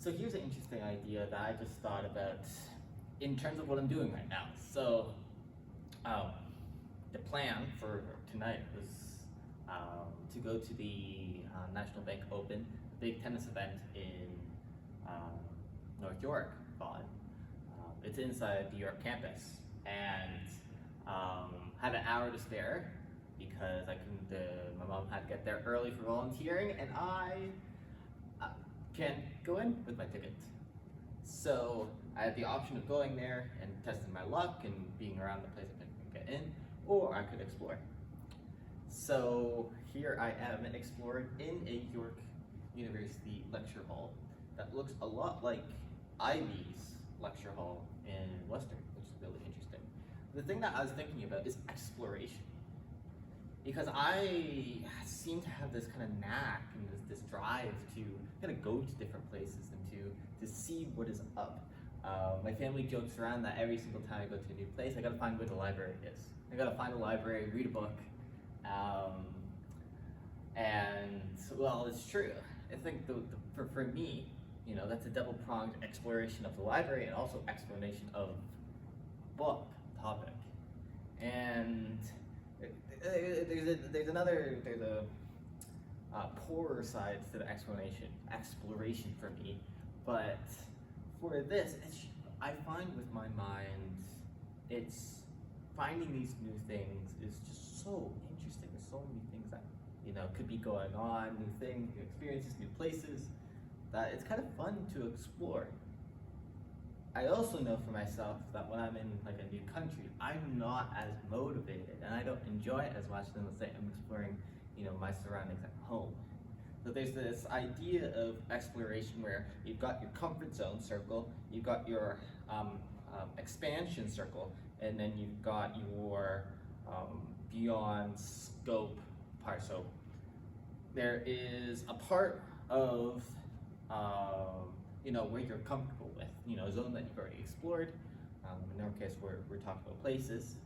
So here's an interesting idea that I just thought about in terms of what I'm doing right now. So um, the plan for tonight was to go to the National Bank Open, a big tennis event in um, North York, Vaughan. It's inside the York campus, and had an hour to spare because I couldn't. My mom had to get there early for volunteering, and I can't go in with my ticket. So I had the option of going there and testing my luck and being around the place I couldn't get in, or I could explore. So here I am exploring in a York University lecture hall that looks a lot like Ivy's lecture hall in Western, which is really interesting. The thing that I was thinking about is exploration. Because I seem to have this kind of knack and this drive to kind of go to different places and to see what is up. My family jokes around that every single time I go to a new place, I gotta find where the library is. I gotta find a library, read a book, and well, it's true. I think for me, that's a double-pronged exploration of the library and also exploration of book topic. And there's a poorer side to the exploration for me, but for this, I find with my mind, it's finding these new things is just so interesting. There's so many things that could be going on, new things, new experiences, new places, that it's kind of fun to explore. I also know for myself that when I'm in like a new country, I'm not as motivated and I don't enjoy it as much than, let's say, I'm exploring, my surroundings at home. So there's this idea of exploration where you've got your comfort zone circle, you've got your expansion circle, and then you've got your beyond scope part. So there is a part of where you're comfortable with, a zone that you've already explored. In our case, we're talking about places,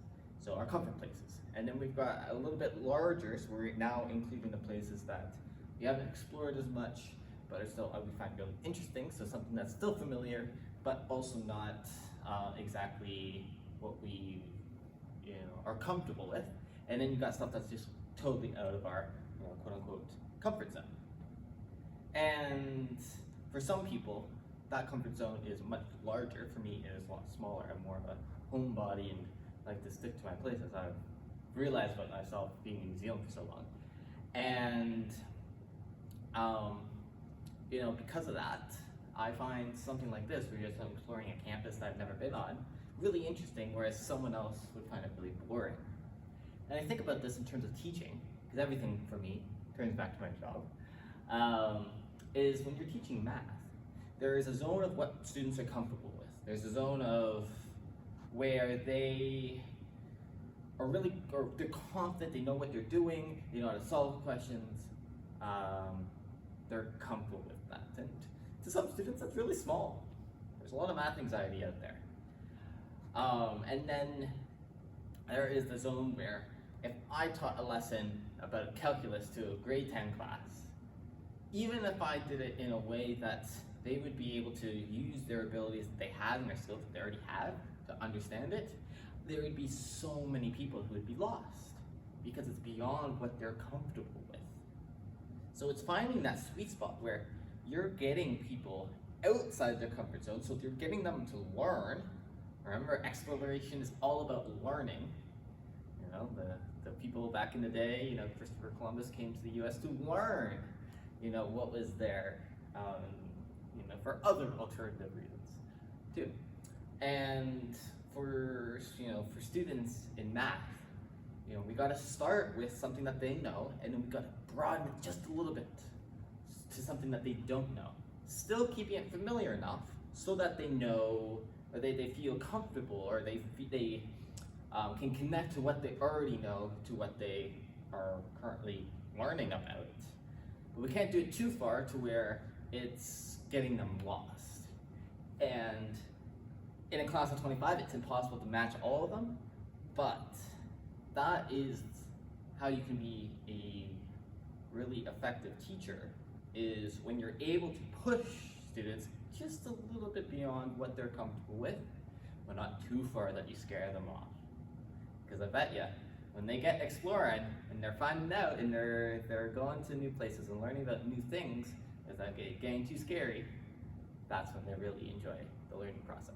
so our comfort places. And then we've got a little bit larger, so we're now including the places that we haven't explored as much, but are still we find really interesting. So something that's still familiar, but also not exactly what we are comfortable with. And then you've got stuff that's just totally out of our quote unquote comfort zone. And for some people, that comfort zone is much larger. For me, it is a lot smaller. I'm more of a homebody and like to stick to my place, as I've realized about myself being in New Zealand for so long. And because of that, I find something like this, where you're just exploring a campus that I've never been on, really interesting, whereas someone else would find it really boring. And I think about this in terms of teaching, because everything for me turns back to my job, is when you're teaching math, there is a zone of what students are comfortable with. There's a zone of where they are they're confident, they know what they're doing, they know how to solve questions, they're comfortable with that. And to some students, that's really small. There's a lot of math anxiety out there. And then there is the zone where if I taught a lesson about calculus to a grade 10 class, even if I did it in a way that they would be able to use their abilities that they have and their skills that they already have to understand it, there would be so many people who would be lost because it's beyond what they're comfortable with. So it's finding that sweet spot where you're getting people outside their comfort zone, so you're getting them to learn. Remember, exploration is all about learning. The people back in the day, Christopher Columbus came to the US to learn, what was there, for other alternative reasons too. And for students in math, we got to start with something that they know, and then we got to broaden it just a little bit to something that they don't know. Still keeping it familiar enough so that they know, or they feel comfortable, or they can connect to what they already know to what they are currently learning about. But we can't do it too far to where it's getting them lost. And in a class of 25, it's impossible to match all of them, but that is how you can be a really effective teacher, is when you're able to push students just a little bit beyond what they're comfortable with, but not too far that you scare them off. Because I bet you, when they get exploring and they're finding out and they're going to new places and learning about new things without getting too scary, that's when they really enjoy the learning process.